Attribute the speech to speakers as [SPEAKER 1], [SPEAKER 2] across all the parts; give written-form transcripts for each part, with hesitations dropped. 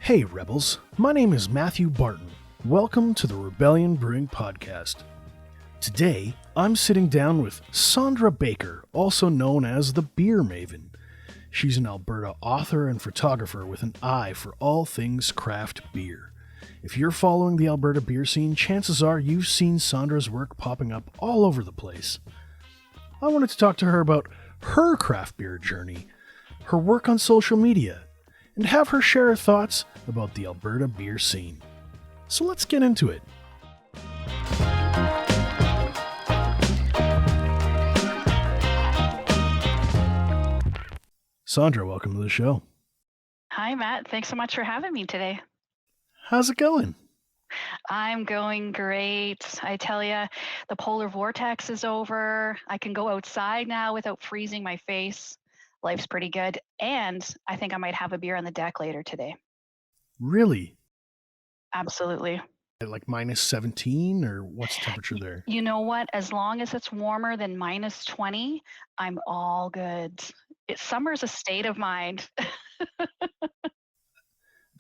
[SPEAKER 1] Hey Rebels, my name is Matthew Barton. Welcome to the Rebellion Brewing Podcast. Today, I'm sitting down with Sondra Baker, also known as the Beer Maven. She's an Alberta author and photographer with an eye for all things craft beer. If you're following the Alberta beer scene, chances are you've seen Sondra's work popping up all over the place. I wanted to talk to her about her craft beer journey, her work on social media, and have her share her thoughts about the Alberta beer scene. So let's get into it. Sondra, welcome to the show.
[SPEAKER 2] Hi, Matt. Thanks so much for having me today.
[SPEAKER 1] How's it going?
[SPEAKER 2] I'm going great. I tell you, the polar vortex is over. I can go outside now without freezing my face. Life's pretty good. And I think I might have a beer on the deck later today.
[SPEAKER 1] Really?
[SPEAKER 2] Absolutely.
[SPEAKER 1] Like minus 17 or what's the temperature there?
[SPEAKER 2] You know what? As long as it's warmer than minus 20, I'm all good. Summer's a state of mind.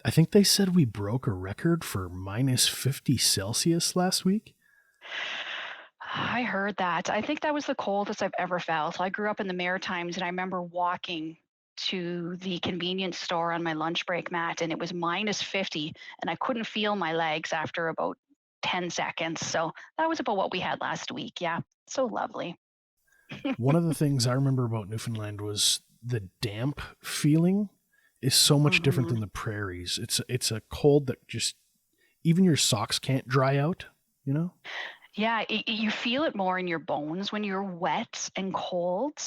[SPEAKER 1] I think they said we broke a record for minus 50 Celsius last week.
[SPEAKER 2] I heard that. I think that was the coldest I've ever felt. I grew up in the Maritimes, and I remember walking to the convenience store on my lunch break, Matt, and it was minus 50, and I couldn't feel my legs after about 10 seconds. So that was about what we had last week. Yeah, so lovely.
[SPEAKER 1] One of the things I remember about Newfoundland was the damp feeling is so much different than the prairies. It's a cold that just, even your socks can't dry out, you know?
[SPEAKER 2] Yeah, you feel it more in your bones when you're wet and cold,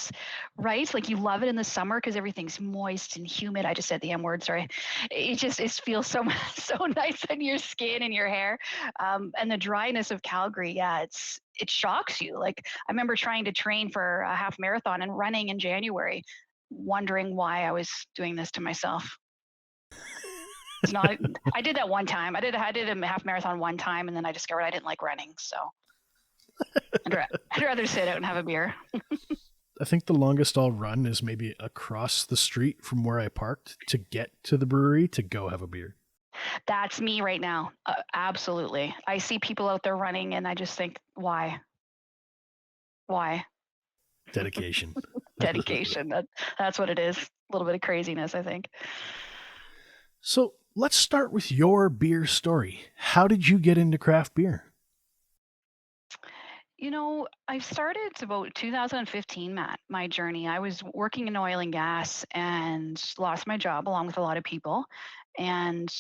[SPEAKER 2] right? Like you love it in the summer because everything's moist and humid. I just said the M word, sorry. It feels so so nice on your skin and your hair. And the dryness of Calgary, yeah, it shocks you. Like I remember trying to train for a half marathon and running in January, wondering why I was doing this to myself. It's not. I did that one time. I did a half marathon one time, and then I discovered I didn't like running. So I'd rather sit out and have a beer.
[SPEAKER 1] I think the longest I'll run is maybe across the street from where I parked to get to the brewery to go have a beer.
[SPEAKER 2] That's me right now. Absolutely. I see people out there running, and I just think, why? Why?
[SPEAKER 1] Dedication.
[SPEAKER 2] Dedication. That's what it is. A little bit of craziness, I think.
[SPEAKER 1] So let's start with your beer story. How did you get into craft beer?
[SPEAKER 2] You know, I started about 2015, Matt, my journey. I was working in oil and gas and lost my job along with a lot of people. And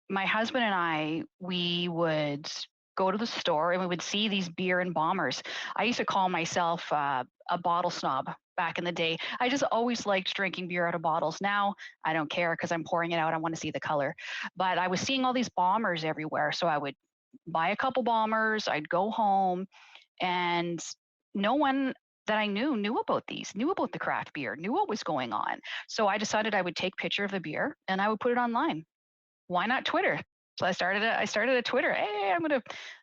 [SPEAKER 2] my husband and I, we would go to the store and we would see these beer and bombers. I used to call myself a bottle snob back in the day. I just always liked drinking beer out of bottles. Now I don't care because I'm pouring it out. I want to see the color. But I was seeing all these bombers everywhere. So I would buy a couple bombers, I'd go home, and no one that I knew about these, knew about the craft beer, knew what was going on. So I decided I would take picture of the beer and I would put it online. Why not Twitter? So I started a Twitter. Hey,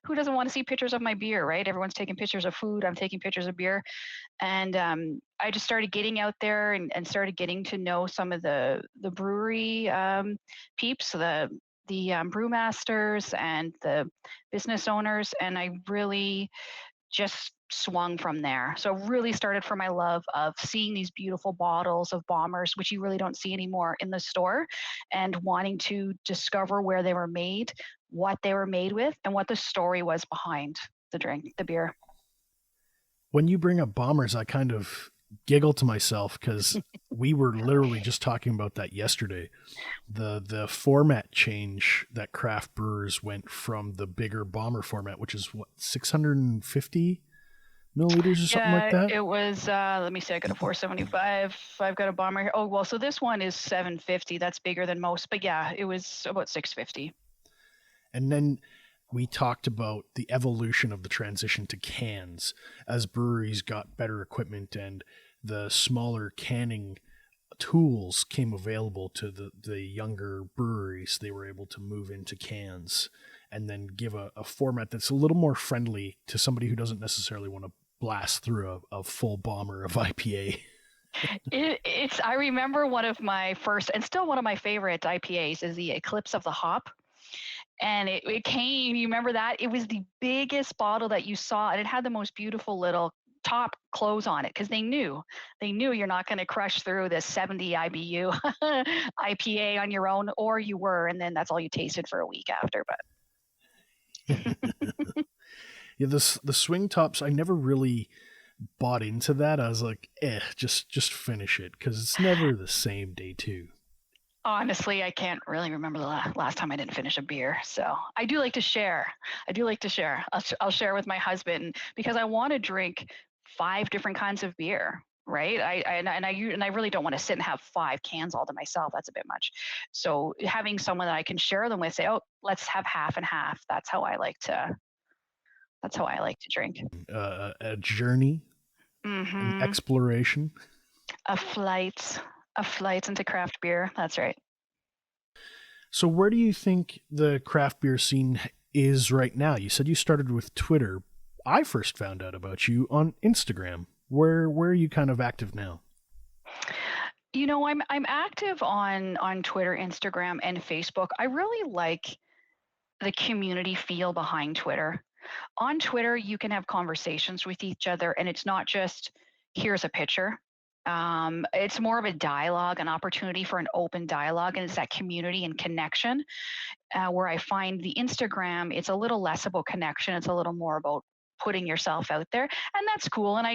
[SPEAKER 2] who doesn't want to see pictures of my beer, right? Everyone's taking pictures of food. I'm taking picters of beer. And I just started getting out there and started getting to know some of the brewery peeps, the brewmasters and the business owners. And I really just swung from there. So really started from my love of seeing these beautiful bottles of bombers, which you really don't see anymore in the store, and wanting to discover where they were made, what they were made with, and what the story was behind the beer.
[SPEAKER 1] When you bring up bombers, I kind of giggle to myself because we were literally just talking about that yesterday. The format change that craft brewers went from the bigger bomber format, which is what, 650 milliliters or something like that?
[SPEAKER 2] It was, let me see, I got a 475. I've got a bomber here. Oh, well, so this one is 750. That's bigger than most. But yeah, it was about 650.
[SPEAKER 1] And then we talked about the evolution of the transition to cans as breweries got better equipment and the smaller canning tools came available to the younger breweries. They were able to move into cans and then give a format that's a little more friendly to somebody who doesn't necessarily want to blast through a full bomber of IPA.
[SPEAKER 2] I remember one of my first and still one of my favorite IPAs is the Eclipse of the Hop. And it came, you remember that? It was the biggest bottle that you saw, and it had the most beautiful little top close on it because they knew you're not going to crush through this 70 IBU IPA on your own, or you were, and then that's all you tasted for a week after. But
[SPEAKER 1] Yeah, the swing tops, I never really bought into that. I was like, just finish it because it's never the same day two.
[SPEAKER 2] honestly, I can't really remember the last time I didn't finish a beer. So I do like to share. I'll share with my husband because I want to drink 5 different kinds of beer. Right. And I really don't want to sit and have 5 cans all to myself. That's a bit much. So having someone that I can share them with, say, oh, let's have half and half. That's how I like to. That's how I like to drink.
[SPEAKER 1] A journey, an
[SPEAKER 2] Mm-hmm.
[SPEAKER 1] exploration.
[SPEAKER 2] A flight. A flight into craft beer. That's right.
[SPEAKER 1] So, where do you think the craft beer scene is right now? You said you started with Twitter. I first found out about you on Instagram. Where are you kind of active now?
[SPEAKER 2] I'm active on Twitter, Instagram, and Facebook. I really like the community feel behind Twitter. On Twitter, you can have conversations with each other, and it's not just here's a picture. It's more of a dialogue, an opportunity for an open dialogue, and it's that community and connection. Where I find the Instagram, it's a little less about connection. It's a little more about putting yourself out there, and that's cool. And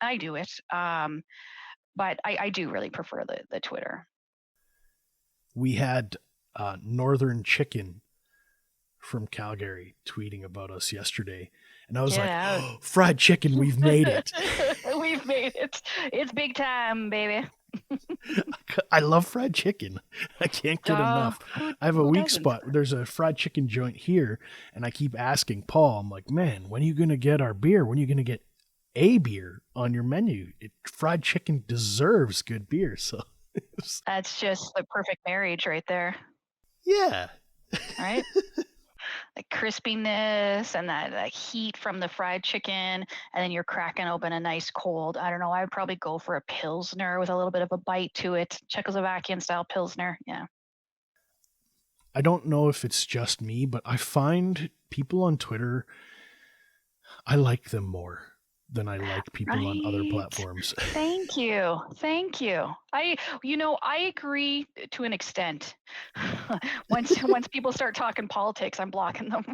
[SPEAKER 2] I do it. But I do really prefer the Twitter.
[SPEAKER 1] We had Northern Chicken from Calgary tweeting about us yesterday. And I was
[SPEAKER 2] Get
[SPEAKER 1] like,
[SPEAKER 2] out.
[SPEAKER 1] oh, fried chicken, we've made it.
[SPEAKER 2] We've made it. It's big time, baby.
[SPEAKER 1] I love fried chicken. I can't get enough.
[SPEAKER 2] Who
[SPEAKER 1] I have a
[SPEAKER 2] who
[SPEAKER 1] weak
[SPEAKER 2] doesn't?
[SPEAKER 1] spot. There's a fried chicken joint here, and I keep asking Paul, I'm like, man, when are you going to get our beer? When are you going to get a beer on your menu? Fried chicken deserves good beer. So,
[SPEAKER 2] That's just the perfect marriage right there,
[SPEAKER 1] yeah.
[SPEAKER 2] right? Like crispiness and that heat from the fried chicken, and then you're cracking open a nice cold. I don't know. I would probably go for a pilsner with a little bit of a bite to it, Czechoslovakian style pilsner. Yeah.
[SPEAKER 1] I don't know if it's just me, but I find people on Twitter, I like them more than I like people on other
[SPEAKER 2] Right.
[SPEAKER 1] platforms.
[SPEAKER 2] Thank you. Thank you. I agree to an extent. Once people start talking politics, I'm blocking them.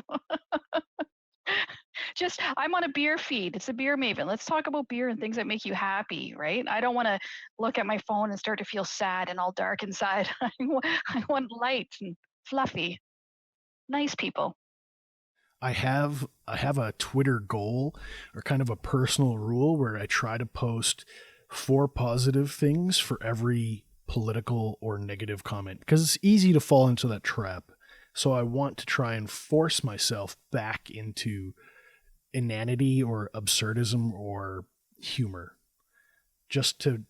[SPEAKER 2] Just I'm on a beer feed. It's a Beer Maven. Let's talk about beer and things that make you happy, right? I don't want to look at my phone and start to feel sad and all dark inside. I want light and fluffy, nice people.
[SPEAKER 1] I have a Twitter goal or kind of a personal rule where I try to post 4 positive things for every political or negative comment because it's easy to fall into that trap. So I want to try and force myself back into inanity or absurdism or humor just to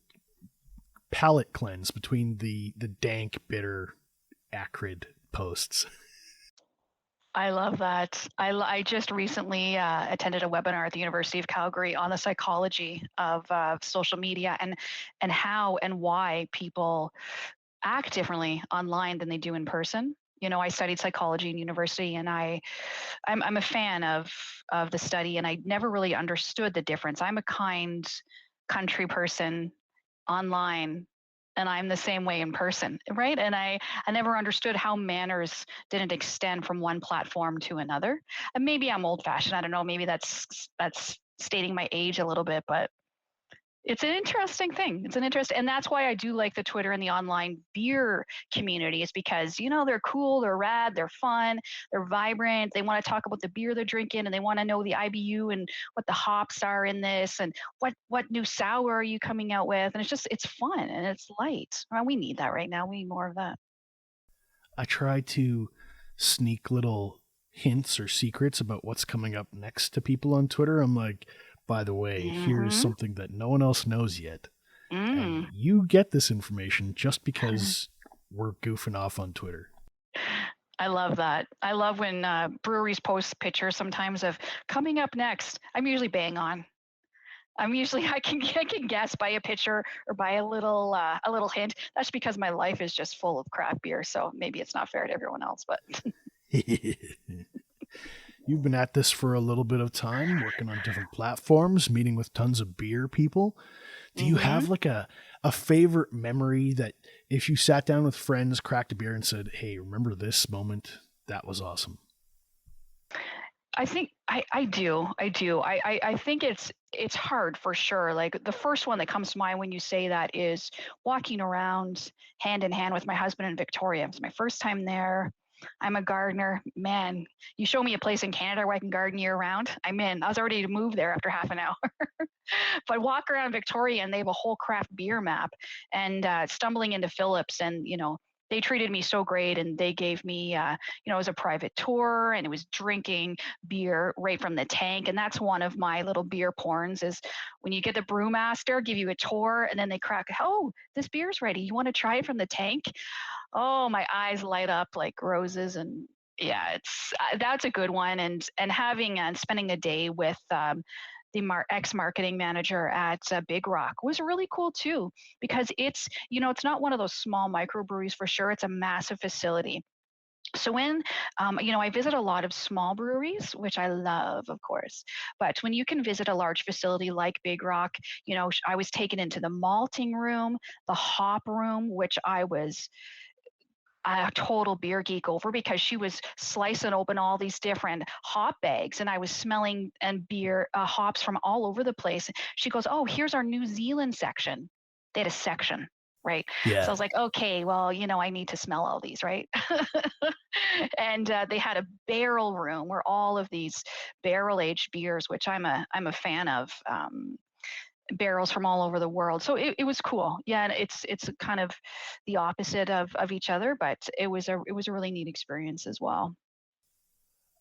[SPEAKER 1] palate cleanse between the dank, bitter, acrid posts.
[SPEAKER 2] I love that. I just recently attended a webinar at the University of Calgary on the psychology of social media and how and why people act differently online than they do in person. I studied psychology in university, and I'm a fan of the study, and I never really understood the difference. I'm a kind country person online, and I'm the same way in person, right? And I never understood how manners didn't extend from one platform to another. And maybe I'm old fashioned. I don't know. Maybe that's stating my age a little bit, but it's an interesting thing. It's an interest, and that's why I do like the Twitter and the online beer community, is because they're cool, they're rad, they're fun, they're vibrant. They want to talk about the beer they're drinking, and they want to know the IBU and what the hops are in this, and what new sour are you coming out with, and it's fun and it's light. Well, we need that right now. We need more of that.
[SPEAKER 1] I try to sneak little hints or secrets about what's coming up next to people on Twitter. I'm like, by the way, here's
[SPEAKER 2] Mm-hmm.
[SPEAKER 1] something that no one else knows yet. And
[SPEAKER 2] Mm.
[SPEAKER 1] you get this information just because we're goofing off on Twitter.
[SPEAKER 2] I love that. I love when breweries post pictures sometimes of coming up next. I'm usually bang on. I'm usually I can guess by a picture or by a little hint. That's because my life is just full of craft beer, so maybe it's not fair to everyone else. But
[SPEAKER 1] You've been at this for a little bit of time, working on different platforms, meeting with tons of beer people. Do you
[SPEAKER 2] hmm
[SPEAKER 1] have like a favorite memory that if you sat down with friends, cracked a beer, and said, "Hey, remember this moment? That was awesome."
[SPEAKER 2] I think I do. I think it's hard for sure. Like the first one that comes to mind when you say that is walking around hand in hand with my husband in Victoria. It's my first time there. I'm a gardener. Man, you show me a place in Canada where I can garden year round. I'm in. I was ready to move there after half an hour. But walk around Victoria and they have a whole craft beer map. And stumbling into Phillips, and they treated me so great, and they gave me it was a private tour, and it was drinking beer right from the tank. And that's one of my little beer porns is when you get the brewmaster give you a tour, and then they crack, oh, this beer's ready, you want to try it from the tank. Oh, my eyes light up like roses. And yeah, it's that's a good one. And having and spending a day with the ex-marketing manager at Big Rock was really cool too, because it's not one of those small microbreweries for sure. It's a massive facility. So when I visit a lot of small breweries, which I love, of course, but when you can visit a large facility like Big Rock, I was taken into the malting room, the hop room, which I was a total beer geek over, because she was slicing open all these different hop bags, and I was smelling and beer hops from all over the place. She goes, "Oh, here's our New Zealand section." They had a section, right? So I
[SPEAKER 1] Yeah.
[SPEAKER 2] was like, okay, well, I need to smell all these, right? And they had a barrel room where all of these barrel aged beers, which I'm a fan of. Barrels from all over the world. So it was cool. Yeah, and it's kind of the opposite of each other, but it was a really neat experience as well.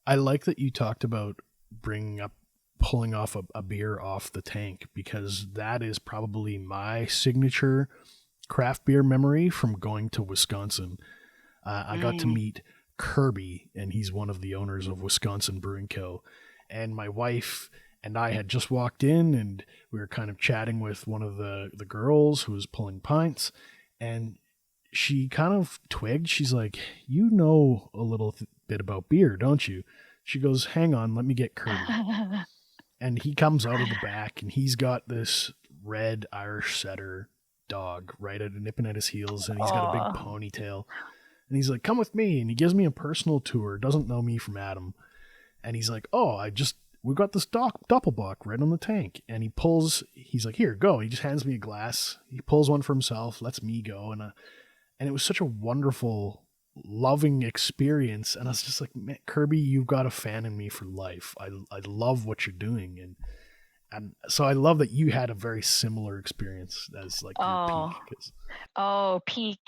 [SPEAKER 1] I like that you talked about bringing up pulling off a beer off the tank because that is probably my signature craft beer memory from going to Wisconsin. I got to
[SPEAKER 2] Mm.
[SPEAKER 1] meet Kirby, and he's one of the owners of Wisconsin Brewing Co. And my wife and I had just walked in, and we were kind of chatting with one of the girls who was pulling pints, and she kind of twigged. She's like, "You know a little bit about beer, don't you?" She goes, "Hang on, let me get Kirby." And he comes out of the back, and he's got this red Irish setter dog right at nipping at his heels, and he's got a big
[SPEAKER 2] Oh,
[SPEAKER 1] ponytail. And he's like, "Come with me," and he gives me a personal tour. Doesn't know me from Adam, and he's like, "Oh, we got this doppelbock right on the tank." And he's like, "Here, go." He just hands me a glass. He pulls one for himself, lets me go, and it was such a wonderful, loving experience. And I was just like, "Man, Kirby, you've got a fan in me for life. I love what you're doing." And so I love that you had a very similar experience as like your
[SPEAKER 2] oh,
[SPEAKER 1] peak. 'Cause
[SPEAKER 2] oh, peak.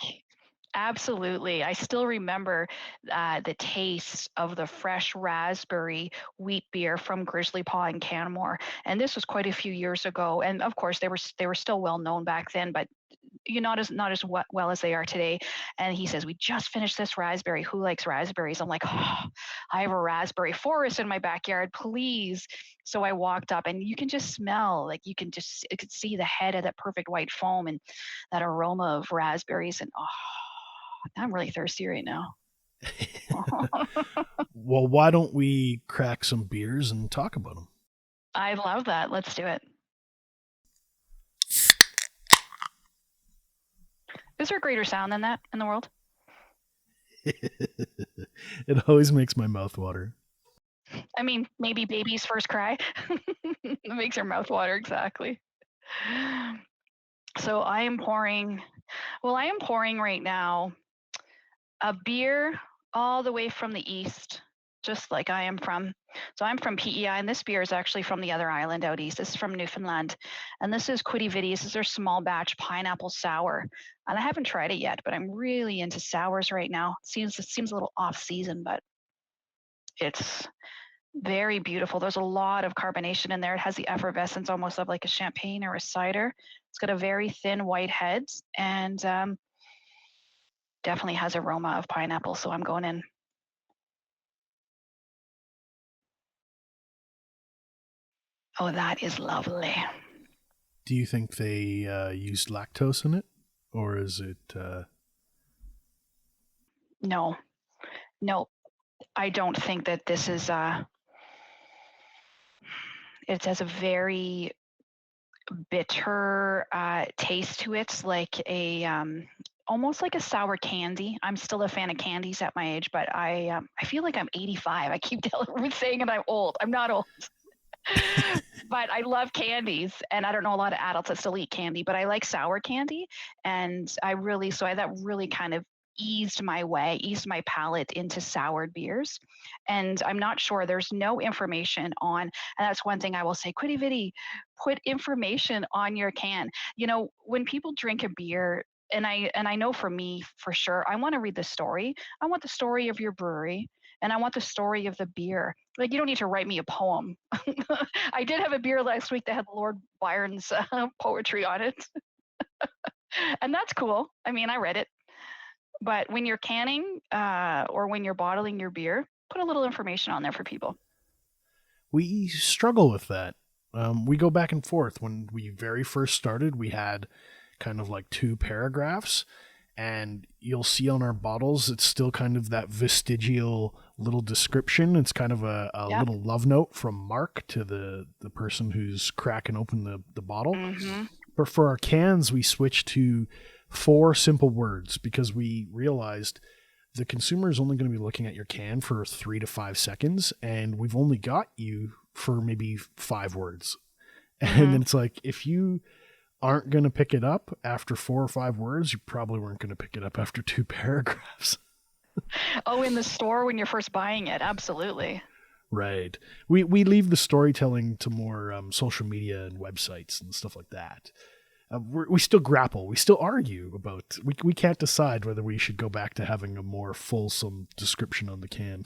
[SPEAKER 2] Absolutely. I still remember the taste of the fresh raspberry wheat beer from Grizzly Paw in Canmore. And this was quite a few years ago. And of course, they were still well known back then, but not as well as they are today. And he says, "We just finished this raspberry. Who likes raspberries?" I'm like, "Oh, I have a raspberry forest in my backyard, please." So I walked up, and you can just smell, like you could see the head of that perfect white foam and that aroma of raspberries. And I'm really thirsty right now.
[SPEAKER 1] well, why don't we crack some beers and talk about them?
[SPEAKER 2] I love that. Let's do it. Is there a greater sound than that in the world?
[SPEAKER 1] It always makes my mouth water.
[SPEAKER 2] I mean, maybe baby's first cry. It makes your mouth water, exactly. So I am pouring right now a beer all the way from the east, just like I am from. So I'm from PEI, and this beer is actually from the other island out east. This is from Newfoundland, and this is Quidi Vidi. This is their small batch pineapple sour, and I haven't tried it yet, but I'm really into sours right now. It seems a little off season, but it's very beautiful. There's a lot of carbonation in there. It has the effervescence almost of like a champagne or a cider. It's got a very thin white head, and definitely has aroma of pineapple. So I'm going in. Oh, that is lovely.
[SPEAKER 1] Do you think they used lactose in it, or is it?
[SPEAKER 2] No, no, I don't think that this is. It has a very bitter taste to it, like a almost like a sour candy. I'm still a fan of candies at my age, but I feel like I'm 85. I keep saying that I'm old. I'm not old. But I love candies, and I don't know a lot of adults that still eat candy, but I like sour candy, and that really kind of eased my palate into soured beers. And I'm not sure, there's no information on, and that's one thing I will say, Quidi Vidi, put information on your can. You know, when people drink a beer, and I know for me for sure, I want to read the story. I want the story of your brewery, and I want the story of the beer. Like, you don't need to write me a poem. I did have a beer last week that had Lord Byron's poetry on it, and that's cool. I mean, I read it. But when you're canning or when you're bottling your beer, put a little information on there for people.
[SPEAKER 1] We struggle with that. We go back and forth. When we very first started, we had kind of like 2 paragraphs, and you'll see on our bottles, it's still kind of that vestigial little description. It's kind of a
[SPEAKER 2] Yep.
[SPEAKER 1] little love note from Mark to the person who's cracking open the bottle.
[SPEAKER 2] Mm-hmm.
[SPEAKER 1] But for our cans, we switched to 4 simple words because we realized the consumer is only going to be looking at your can for 3 to 5 seconds, and we've only got you for maybe 5 words.
[SPEAKER 2] Mm-hmm.
[SPEAKER 1] And then it's like, if you aren't going to pick it up after 4 or 5 words, you probably weren't going to pick it up after 2 paragraphs.
[SPEAKER 2] Oh, in the store when you're first buying it, absolutely.
[SPEAKER 1] Right. We leave the storytelling to more social media and websites and stuff like that. We still grapple. We still argue about. We can't decide whether we should go back to having a more fulsome description on the can.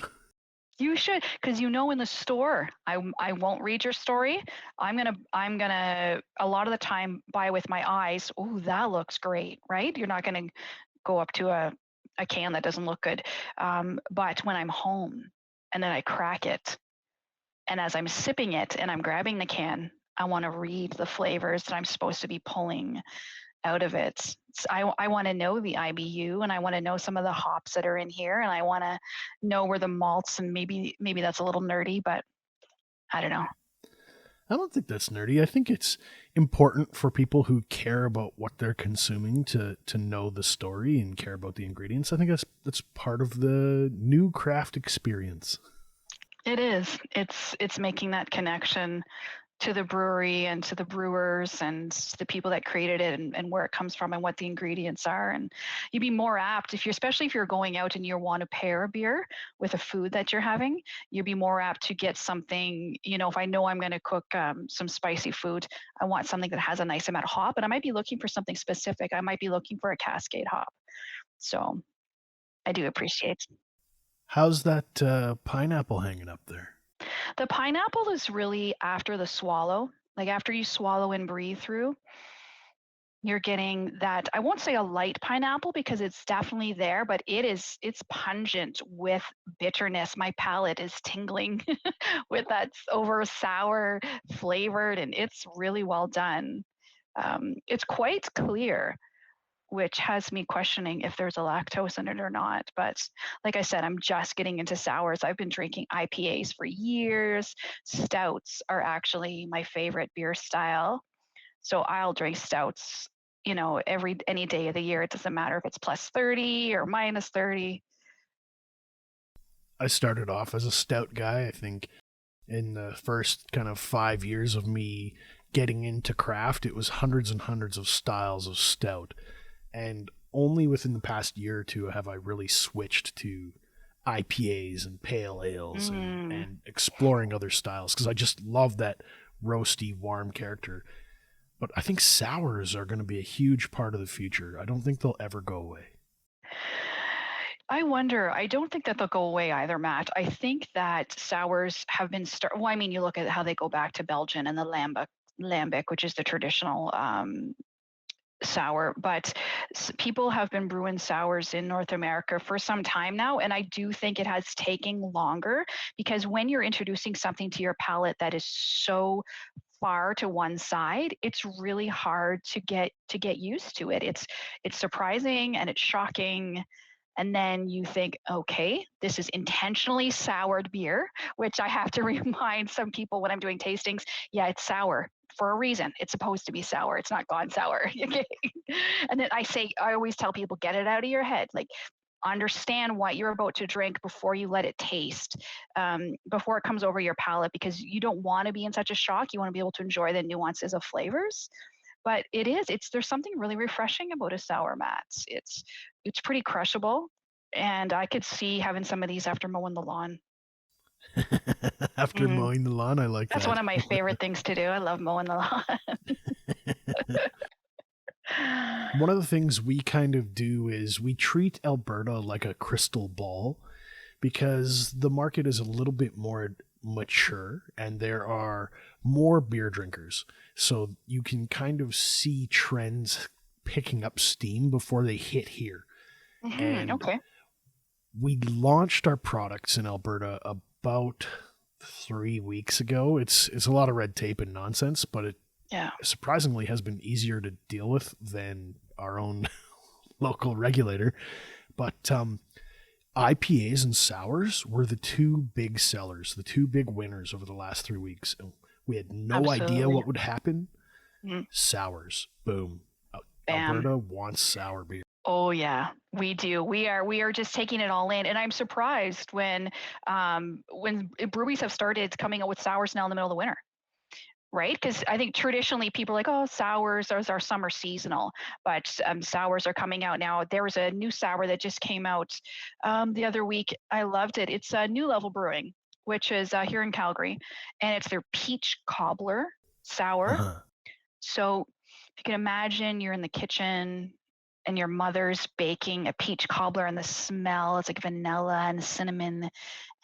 [SPEAKER 2] You should, because in the store, I won't read your story. I'm gonna a lot of the time buy with my eyes. Oh, that looks great, right? You're not gonna go up to a can that doesn't look good. But when I'm home and then I crack it, and as I'm sipping it and I'm grabbing the can, I want to read the flavors that I'm supposed to be pulling out of it. I want to know the IBU, and I want to know some of the hops that are in here, and I want to know where the malts, and maybe that's a little nerdy, but I don't know.
[SPEAKER 1] I don't think that's nerdy. I think it's important for people who care about what they're consuming to know the story and care about the ingredients. I think that's part of the new craft experience.
[SPEAKER 2] It is. It's making that connection to the brewery and to the brewers and the people that created it, and where it comes from and what the ingredients are. And you'd be more apt, especially if you're going out and you want to pair a beer with a food that you're having, you'd be more apt to get something. If I know I'm going to cook some spicy food, I want something that has a nice amount of hop, and I might be looking for something specific. I might be looking for a Cascade hop. So I do appreciate.
[SPEAKER 1] How's that pineapple hanging up there?
[SPEAKER 2] The pineapple is really after the swallow, like after you swallow and breathe through, you're getting that. I won't say a light pineapple because it's definitely there, but it's pungent with bitterness. My palate is tingling with that over sour flavored, and it's really well done. It's quite clear, which has me questioning if there's a lactose in it or not. But like I said, I'm just getting into sours. I've been drinking IPAs for years. Stouts are actually my favorite beer style. So I'll drink stouts, any day of the year. It doesn't matter if it's plus 30 or minus 30.
[SPEAKER 1] I started off as a stout guy. I think in the first kind of 5 years of me getting into craft, it was hundreds and hundreds of styles of stout. And only within the past year or two have I really switched to IPAs and pale ales and exploring other styles because I just love that roasty, warm character. But I think sours are going to be a huge part of the future. I don't think they'll ever go away.
[SPEAKER 2] I wonder. I don't think that they'll go away either, Matt. I think that sours have been well, I mean, you look at how they go back to Belgian and the lambic, which is the traditional sour, but people have been brewing sours in North America for some time now, and I do think it has taken longer because when you're introducing something to your palate that is so far to one side, it's really hard to get used to it. It's surprising and it's shocking. And then you think, okay, this is intentionally soured beer, which I have to remind some people when I'm doing tastings. Yeah, it's sour for a reason. It's supposed to be sour. It's not gone sour. Okay. And then I always tell people, get it out of your head. Like, understand what you're about to drink before you let it taste, before it comes over your palate, because you don't want to be in such a shock. You want to be able to enjoy the nuances of flavors. But there's something really refreshing about a sour mats. It's pretty crushable, and I could see having some of these after mowing the lawn.
[SPEAKER 1] After mowing the lawn, I like
[SPEAKER 2] That's
[SPEAKER 1] that.
[SPEAKER 2] one of my favorite things to do. I love mowing the lawn.
[SPEAKER 1] One of the things we kind of do is we treat Alberta like a crystal ball, because the market is a little bit more mature and there are more beer drinkers. So you can kind of see trends picking up steam before they hit here. And
[SPEAKER 2] Okay.
[SPEAKER 1] we launched our products in Alberta about 3 weeks ago. It's a lot of red tape and nonsense, but it surprisingly has been easier to deal with than our own local regulator. But IPAs and sours were the two big sellers, the two big winners over the last 3 weeks. We had no idea what would happen. Sours, boom.
[SPEAKER 2] Bam.
[SPEAKER 1] Alberta wants sour beer.
[SPEAKER 2] Oh yeah, we do. We are just taking it all in, and I'm surprised when breweries have started coming out with sours now in the middle of the winter. Right? Because I think traditionally people are like, oh, sours, those are summer seasonal, but sours are coming out now. There was a new sour that just came out the other week. I loved it. It's New Level Brewing, which is here in Calgary, and it's their peach cobbler sour.
[SPEAKER 1] Uh-huh.
[SPEAKER 2] So if you can imagine, you're in the kitchen and your mother's baking a peach cobbler, and the smell, it's like vanilla and cinnamon,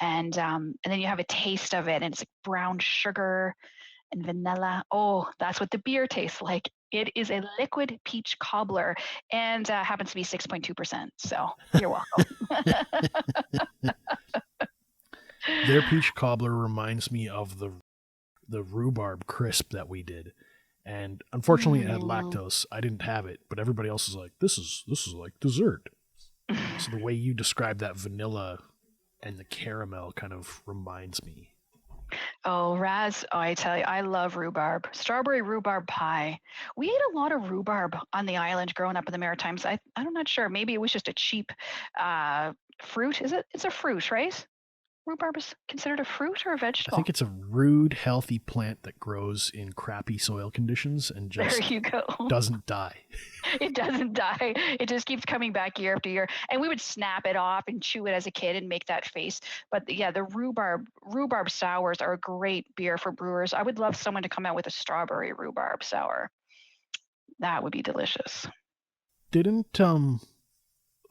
[SPEAKER 2] and then you have a taste of it, and it's like brown sugar and vanilla. Oh, that's what the beer tastes like. It is a liquid peach cobbler, and happens to be 6.2%. So you're welcome.
[SPEAKER 1] Their peach cobbler reminds me of the rhubarb crisp that we did. And unfortunately it had lactose. I didn't have it, but everybody else is like, this is like dessert. So the way you describe that vanilla and the caramel kind of reminds me.
[SPEAKER 2] Oh, Raz, I tell you, I love rhubarb. Strawberry rhubarb pie. We ate a lot of rhubarb on the island growing up in the Maritimes. I'm not sure. Maybe it was just a cheap fruit. It's a fruit, right? Rhubarb is considered a fruit or a vegetable?
[SPEAKER 1] I think it's a rude, healthy plant that grows in crappy soil conditions and just
[SPEAKER 2] there you go.
[SPEAKER 1] doesn't die.
[SPEAKER 2] It doesn't die. It just keeps coming back year after year. And we would snap it off and chew it as a kid and make that face. But yeah, the rhubarb sours are a great beer for brewers. I would love someone to come out with a strawberry rhubarb sour. That would be delicious.
[SPEAKER 1] Didn't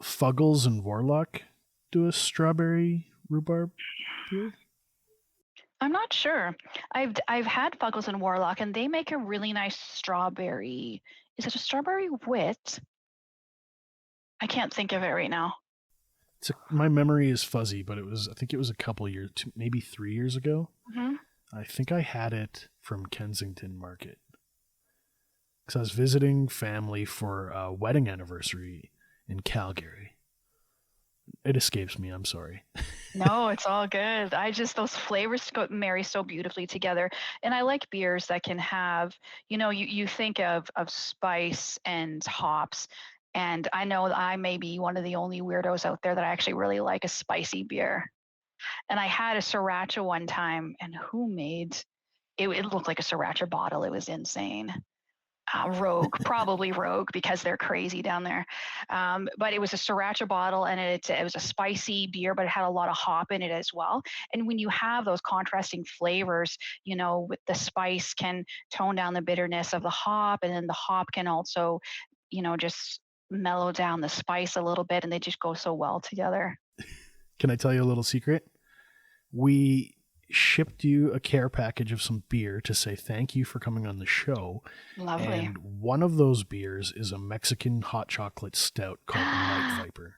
[SPEAKER 1] Fuggles and Warlock do a strawberry rhubarb beer?
[SPEAKER 2] I'm not sure. I've had Fuggles and Warlock, and they make a really nice strawberry. Is it a strawberry wit? I can't think of it right now.
[SPEAKER 1] My memory is fuzzy, but I think it was a couple years, maybe 3 years ago.
[SPEAKER 2] Mm-hmm.
[SPEAKER 1] I think I had it from Kensington Market because I was visiting family for a wedding anniversary in Calgary. It escapes me. I'm sorry.
[SPEAKER 2] No, it's all good. Those flavors marry so beautifully together. And I like beers that can have, you think of spice and hops. And I know that I may be one of the only weirdos out there that I actually really like a spicy beer. And I had a sriracha one time, and who made it? It looked like a sriracha bottle. It was insane. Rogue, probably Rogue, because they're crazy down there. But it was a sriracha bottle, and it was a spicy beer, but it had a lot of hop in it as well. And when you have those contrasting flavors, with the spice can tone down the bitterness of the hop, and then the hop can also, just mellow down the spice a little bit, and they just go so well together.
[SPEAKER 1] Can I tell you a little secret? We shipped you a care package of some beer to say thank you for coming on the show.
[SPEAKER 2] Lovely.
[SPEAKER 1] And one of those beers is a Mexican hot chocolate stout called Night Viper.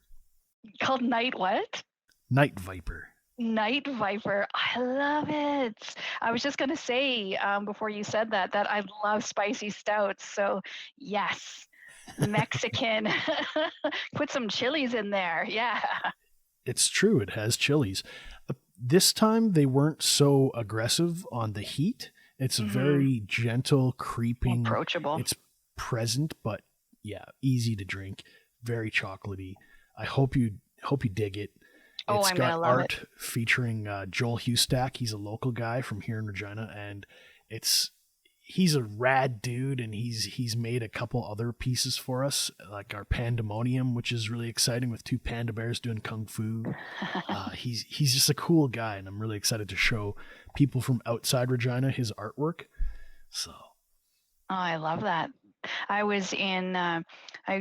[SPEAKER 2] Called Night what?
[SPEAKER 1] Night Viper.
[SPEAKER 2] Night Viper. I love it. I was just going to say before you said that I love spicy stouts. So, yes, Mexican. Put some chilies in there. Yeah.
[SPEAKER 1] It's true, it has chilies. This time they weren't so aggressive on the heat. It's
[SPEAKER 2] Hmm.
[SPEAKER 1] very gentle, creeping.
[SPEAKER 2] Approachable.
[SPEAKER 1] It's present, but yeah, easy to drink. Very chocolatey. I hope you dig it.
[SPEAKER 2] Oh,
[SPEAKER 1] It's
[SPEAKER 2] I'm going
[SPEAKER 1] got
[SPEAKER 2] to love it.
[SPEAKER 1] art featuring Joel Hustack. He's a local guy from here in Regina, and it's he's a rad dude, and he's made a couple other pieces for us, like our Pandemonium, which is really exciting with two panda bears doing kung fu. He's just a cool guy, and I'm really excited to show people from outside Regina his artwork. So
[SPEAKER 2] Oh, I love that. I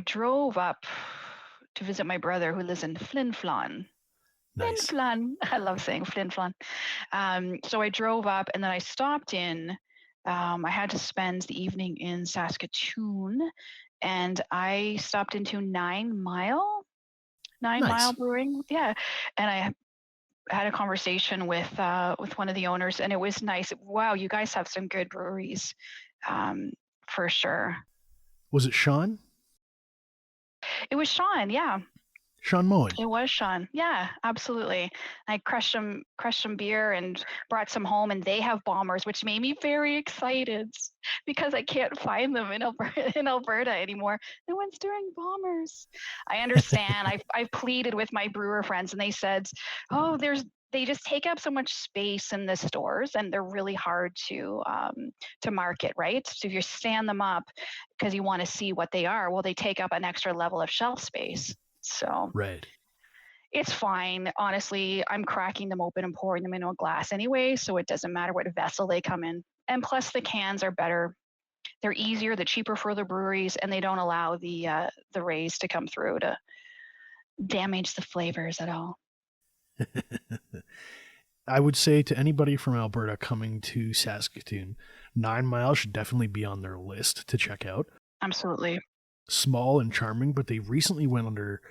[SPEAKER 2] drove up to visit my brother who lives in Flin Flon. Flin
[SPEAKER 1] nice.
[SPEAKER 2] Flon. I love saying Flin Flon. So I drove up and then I stopped in. I had to spend the evening in Saskatoon and I stopped into 9 Mile
[SPEAKER 1] Nice.
[SPEAKER 2] Brewing. Yeah. And I had a conversation with one of the owners and it was nice. Wow, you guys have some good breweries. Um, for sure.
[SPEAKER 1] Was it Sean?
[SPEAKER 2] It was Sean, yeah.
[SPEAKER 1] Sean Moen.
[SPEAKER 2] It was Sean. Yeah, absolutely. I crushed some beer and brought some home, and they have bombers, which made me very excited because I can't find them in Alberta anymore. No one's doing bombers. I understand. I've pleaded with my brewer friends, and they said, "Oh, they just take up so much space in the stores, and they're really hard to market, right? So if you stand them up because you want to see what they are, well, they take up an extra level of shelf space." So
[SPEAKER 1] Right.
[SPEAKER 2] it's fine. Honestly, I'm cracking them open and pouring them into a glass anyway, so it doesn't matter what vessel they come in. And plus, the cans are better. They're easier, they're cheaper for the breweries, and they don't allow the rays to come through to damage the flavors at all.
[SPEAKER 1] I would say to anybody from Alberta coming to Saskatoon, 9 Mile should definitely be on their list to check out.
[SPEAKER 2] Absolutely.
[SPEAKER 1] Small and charming, but they recently went under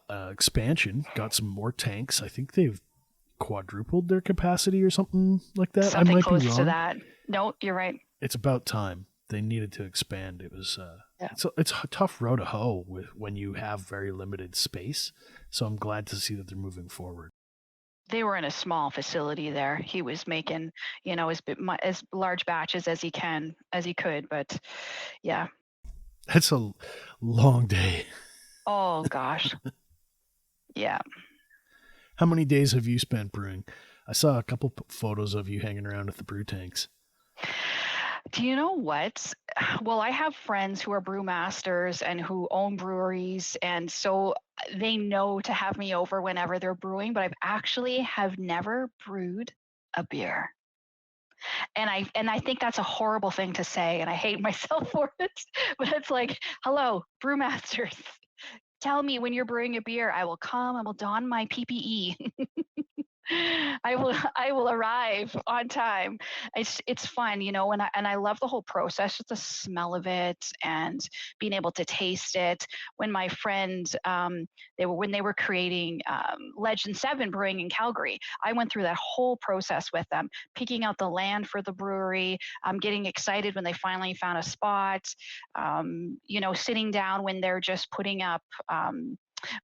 [SPEAKER 1] expansion, got some more tanks. I think they've quadrupled their capacity or something like that. I
[SPEAKER 2] Something
[SPEAKER 1] might be
[SPEAKER 2] close to
[SPEAKER 1] wrong.
[SPEAKER 2] that. No, you're right.
[SPEAKER 1] It's about time they needed to expand. It was
[SPEAKER 2] Yeah.
[SPEAKER 1] it's a tough row to hoe with when you have very limited space. So I'm glad to see that they're moving forward.
[SPEAKER 2] They were in a small facility there. He was making, as large batches as he could, but yeah.
[SPEAKER 1] That's a long day.
[SPEAKER 2] Oh gosh. Yeah.
[SPEAKER 1] How many days have you spent brewing? I saw a couple photos of you hanging around at the brew tanks.
[SPEAKER 2] Do you know what? Well, I have friends who are brewmasters and who own breweries, and so they know to have me over whenever they're brewing, but I've actually have never brewed a beer. And I think that's a horrible thing to say, and I hate myself for it. But it's like, hello, brewmasters. Tell me when you're brewing a beer. I will come, I will don my PPE. I will arrive on time. It's fun, and I love the whole process, just the smell of it and being able to taste it. When my friend, when they were creating Legend Seven Brewing in Calgary, I went through that whole process with them, picking out the land for the brewery, getting excited when they finally found a spot, sitting down when they're just putting up.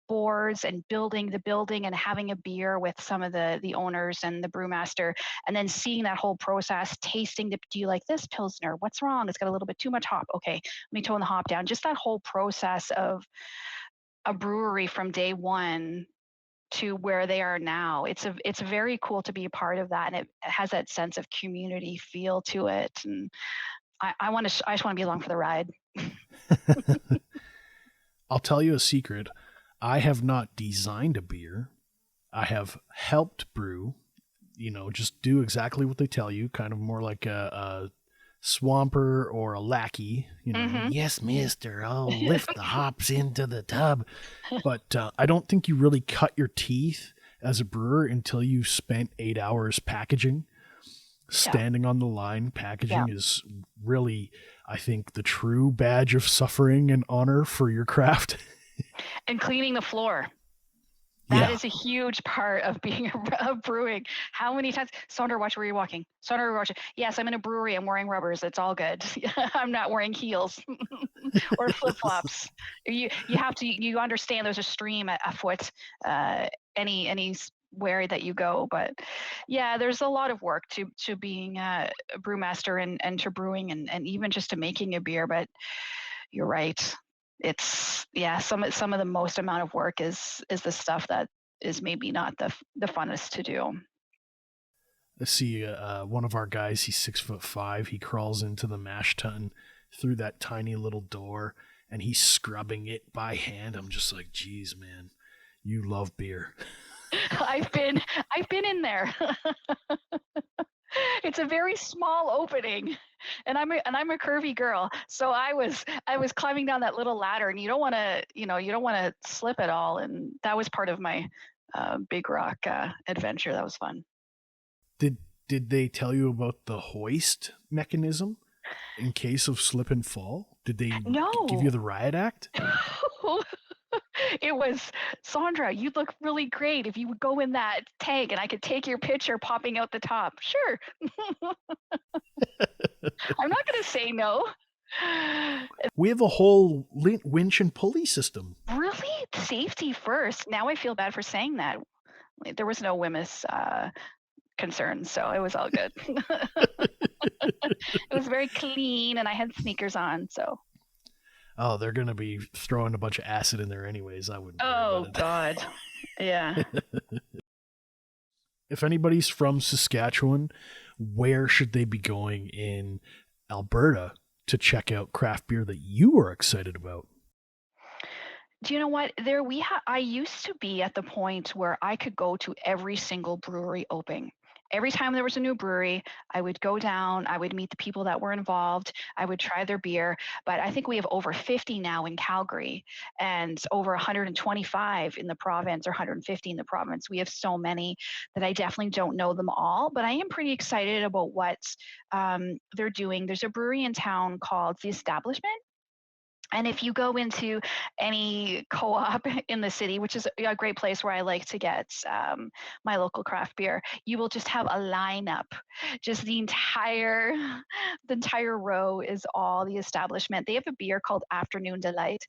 [SPEAKER 2] Boards and building the building and having a beer with some of the owners and the brewmaster, and then seeing that whole process, tasting the, do you like this pilsner, what's wrong, it's got a little bit too much hop, okay, let me tone the hop down. Just that whole process of a brewery from day one to where they are now, it's very cool to be a part of that, and it has that sense of community feel to it, and I just want to be along for the ride.
[SPEAKER 1] I'll tell you a secret. I have not designed a beer. I have helped brew, just do exactly what they tell you, kind of more like a swamper or a lackey,
[SPEAKER 2] Mm-hmm.
[SPEAKER 1] yes, mister, I'll lift the hops into the tub. But I don't think you really cut your teeth as a brewer until you've spent 8 hours packaging.
[SPEAKER 2] Yeah.
[SPEAKER 1] Standing on the line,
[SPEAKER 2] Yeah.
[SPEAKER 1] packaging is really, I think, the true badge of suffering and honor for your craft.
[SPEAKER 2] And cleaning the floor. That
[SPEAKER 1] Yeah.
[SPEAKER 2] is a huge part of being of brewing. How many times, Sondra, watch where you're walking. Sondra, watch it. Yes, I'm in a brewery. I'm wearing rubbers. It's all good. I'm not wearing heels or flip flops. You have to. You understand there's a stream afoot. Uh, anywhere that you go, but yeah, there's a lot of work to being a brewmaster and to brewing and even just to making a beer. But you're right. It's yeah, some of the most amount of work is the stuff that is maybe not the funnest to do.
[SPEAKER 1] I see one of our guys, he's 6'5". He crawls into the mash tun through that tiny little door and he's scrubbing it by hand. I'm just like, geez, man, you love beer.
[SPEAKER 2] I've been in there. It's a very small opening, and I'm a curvy girl, so I was climbing down that little ladder, and you don't want to slip at all, and that was part of my big rock adventure. That was fun.
[SPEAKER 1] Did did they tell you about the hoist mechanism in case of slip and fall? Did they give you
[SPEAKER 2] No.
[SPEAKER 1] the riot act?
[SPEAKER 2] It was, Sondra, you'd look really great if you would go in that tank and I could take your picture popping out the top. Sure. I'm not going to say no.
[SPEAKER 1] We have a whole winch and pulley system.
[SPEAKER 2] Really? Safety first. Now I feel bad for saying that. There was no women's concerns, so it was all good. It was very clean and I had sneakers on, so.
[SPEAKER 1] Oh, they're gonna be throwing a bunch of acid in there anyways. I wouldn't worry
[SPEAKER 2] Oh,
[SPEAKER 1] about it.
[SPEAKER 2] God. Yeah.
[SPEAKER 1] If anybody's from Saskatchewan, where should they be going in Alberta to check out craft beer that you are excited about?
[SPEAKER 2] Do you know what? I used to be at the point where I could go to every single brewery opening. Every time there was a new brewery, I would go down, I would meet the people that were involved, I would try their beer. But I think we have over 50 now in Calgary and over 125 in the province or 150 in the province. We have so many that I definitely don't know them all, but I am pretty excited about what they're doing. There's a brewery in town called The Establishment. And if you go into any co-op in the city, which is a great place where I like to get my local craft beer, you will just have a lineup. Just the entire row is all The Establishment. They have a beer called Afternoon Delight.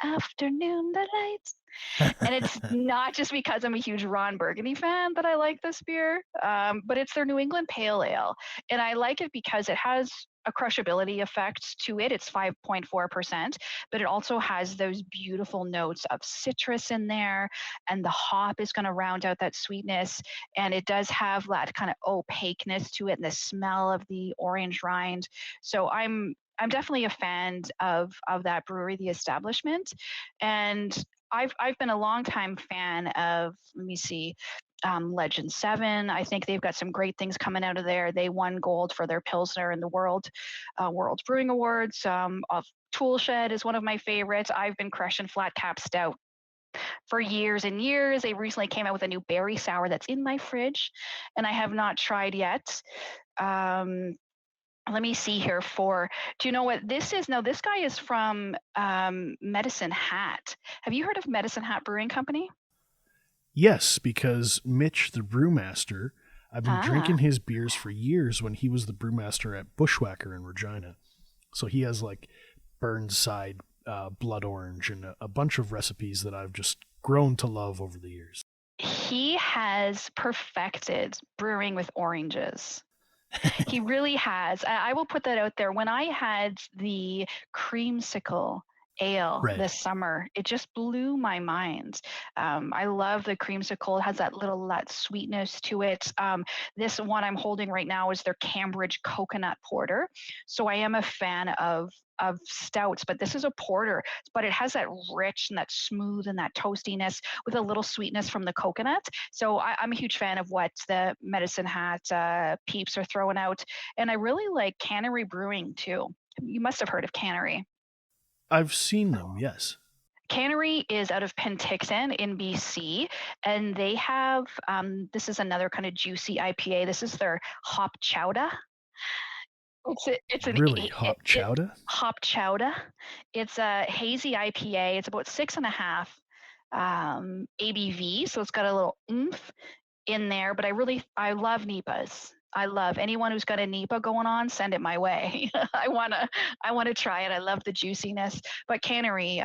[SPEAKER 2] Afternoon Delight. And it's not just because I'm a huge Ron Burgundy fan that I like this beer, but it's their New England Pale Ale. And I like it because it has a crushability effect to it. It's 5.4%, but it also has those beautiful notes of citrus in there, and the hop is going to round out that sweetness. And it does have that kind of opaqueness to it, and the smell of the orange rind. So I'm definitely a fan of that brewery, The Establishment, and I've been a longtime fan of, let me see, Legend 7. I think they've got some great things coming out of there. They won gold for their Pilsner in the World Brewing Awards. Toolshed is one of my favorites. I've been crushing Flat Cap Stout for years and years. They recently came out with a new berry sour that's in my fridge, and I have not tried yet. Um, Let me see here do you know what this is? No, this guy is from Medicine Hat. Have you heard of Medicine Hat Brewing Company?
[SPEAKER 1] Yes, because Mitch, the brewmaster, I've been
[SPEAKER 2] Ah,
[SPEAKER 1] drinking his beers for years when he was the brewmaster at Bushwhacker in Regina. So he has like Burnside blood orange and a bunch of recipes that I've just grown to love over the years.
[SPEAKER 2] he has perfected brewing with oranges. He really has. I will put that out there. When I had the creamsicle ale
[SPEAKER 1] Red.
[SPEAKER 2] this summer, it just blew my mind. I love the creamsicle. It has that sweetness to it. This one I'm holding right now is their Cambridge coconut porter. So I am a fan of stouts, but this is a porter, but it has that rich and that smooth and that toastiness with a little sweetness from the coconut. So I'm a huge fan of what the Medicine Hat peeps are throwing out. And I really like Cannery Brewing too. You must have heard of Cannery.
[SPEAKER 1] I've seen them, yes.
[SPEAKER 2] Cannery is out of Penticton in BC, and they have this is another kind of juicy IPA. This is their hop chowder. It's an
[SPEAKER 1] Really, hop chowder?
[SPEAKER 2] hop chowder. It's a hazy IPA. It's about 6.5. ABV, so it's got a little oomph in there. But I love NEPAs. I love anyone who's got a NEPA going on. Send it my way. I wanna try it. I love the juiciness. But Cannery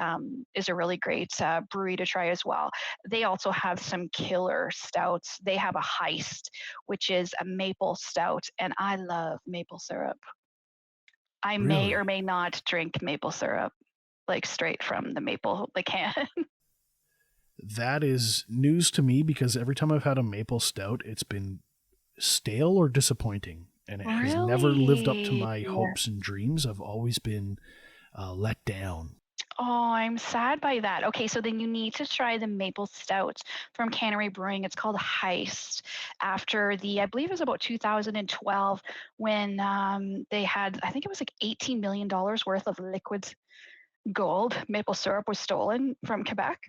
[SPEAKER 2] is a really great brewery to try as well. They also have some killer stouts. They have a Heist, which is a maple stout, and I love maple syrup. I may or
[SPEAKER 1] Really?
[SPEAKER 2] may not drink maple syrup, like straight from the can.
[SPEAKER 1] That is news to me because every time I've had a maple stout, it's been stale or disappointing, and it has never lived up to
[SPEAKER 2] Really?
[SPEAKER 1] my hopes and dreams. I've always been let down.
[SPEAKER 2] Oh, I'm sad by that. Okay, so then you need to try the maple stout from Cannery Brewing. It's called Heist. After I believe it was about 2012 when they had, I think it was like $18 million worth of liquid gold maple syrup was stolen from Quebec.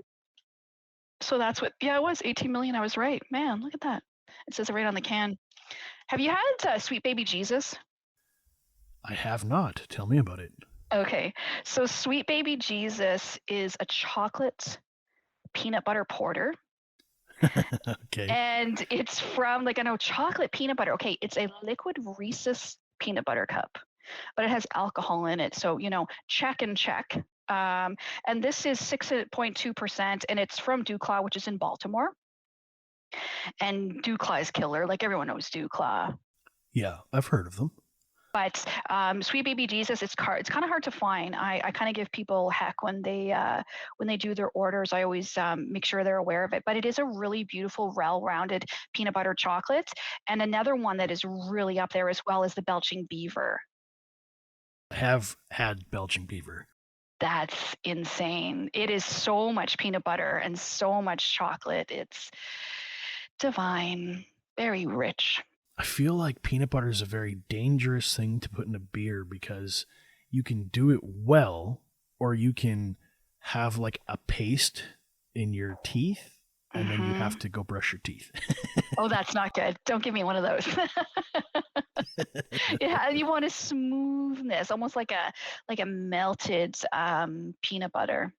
[SPEAKER 2] So that's what, yeah, it was 18 million. I was right. Man, look at that. It says it right on the can. Have you had Sweet Baby Jesus?
[SPEAKER 1] I have not. Tell me about it.
[SPEAKER 2] Okay, so Sweet Baby Jesus is a chocolate peanut butter porter.
[SPEAKER 1] Okay.
[SPEAKER 2] And it's from, like, I know chocolate peanut butter. Okay, it's a liquid Reese's peanut butter cup, but it has alcohol in it. So, check and check. And this is 6.2%, and it's from Duclaw, which is in Baltimore. And Duclaw is killer. Like, everyone knows Duclaw.
[SPEAKER 1] Yeah, I've heard of them.
[SPEAKER 2] But Sweet Baby Jesus, it's kind of hard to find. I kind of give people heck when they do their orders. I always make sure they're aware of it. But it is a really beautiful, well-rounded peanut butter chocolate. And another one that is really up there as well is the Belching Beaver.
[SPEAKER 1] I have had Belgian beaver.
[SPEAKER 2] That's insane. It is so much peanut butter and so much chocolate. It's divine, very rich.
[SPEAKER 1] I feel like peanut butter is a very dangerous thing to put in a beer because you can do it well, or you can have like a paste in your teeth, and then you
[SPEAKER 2] Hmm.
[SPEAKER 1] have to go brush your teeth.
[SPEAKER 2] Oh, that's not good. Don't give me one of those. Yeah, you want a smoothness, almost like a melted peanut butter.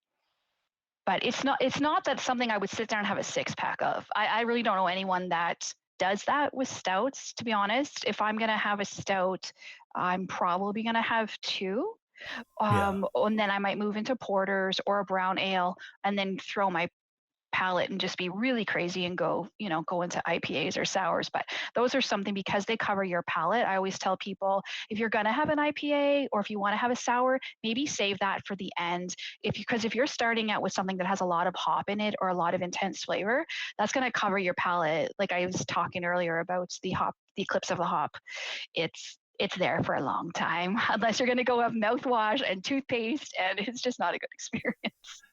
[SPEAKER 2] But it's not that something I would sit down and have a six pack of. I really don't know anyone that does that with stouts, to be honest. If I'm gonna have a stout, I'm probably gonna have two.
[SPEAKER 1] Yeah.
[SPEAKER 2] And then I might move into porters or a brown ale and then throw my palate and just be really crazy and go into IPAs or sours. But those are something because they cover your palate. I always tell people if you're gonna have an IPA or if you want to have a sour, maybe save that for the end. Because if you're starting out with something that has a lot of hop in it or a lot of intense flavor, that's gonna cover your palate. Like I was talking earlier about the eclipse of the hop. It's there for a long time, unless you're gonna go have mouthwash and toothpaste, and it's just not a good experience.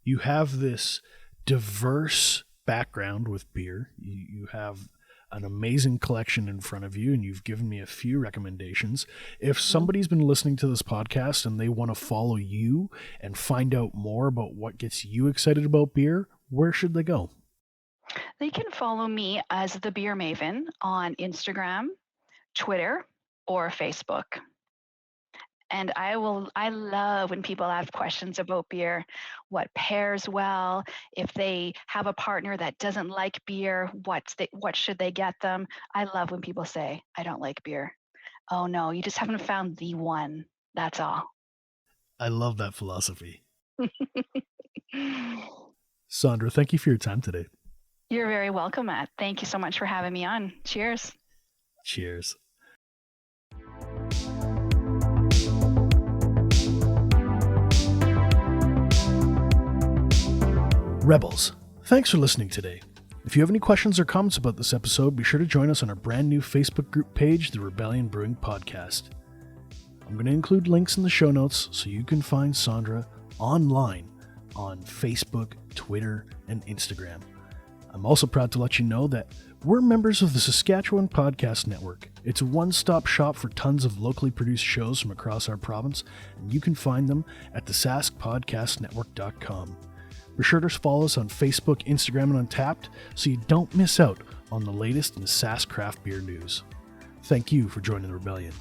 [SPEAKER 1] You have this diverse background with beer. You have an amazing collection in front of you, and you've given me a few recommendations. If somebody's been listening to this podcast and they want to follow you and find out more about what gets you excited about beer, where should they go?
[SPEAKER 2] They can follow me as the Beer Maven on Instagram, Twitter, or Facebook. And I love when people have questions about beer, what pairs well, if they have a partner that doesn't like beer, what should they get them? I love when people say, I don't like beer. Oh no, you just haven't found the one. That's all.
[SPEAKER 1] I love that philosophy. Sondra, thank you for your time today.
[SPEAKER 2] You're very welcome, Matt. Thank you so much for having me on. Cheers.
[SPEAKER 1] Cheers. Rebels, thanks for listening today. If you have any questions or comments about this episode, be sure to join us on our brand new Facebook group page, the Rebellion Brewing Podcast. I'm going to include links in the show notes so you can find Sondra online on Facebook, Twitter, and Instagram. I'm also proud to let you know that we're members of the Saskatchewan Podcast Network. It's a one-stop shop for tons of locally produced shows from across our province, and you can find them at the saskpodcastnetwork.com. Be sure to follow us on Facebook, Instagram, and Untapped so you don't miss out on the latest in Sask craft beer news. Thank you for joining the Rebellion.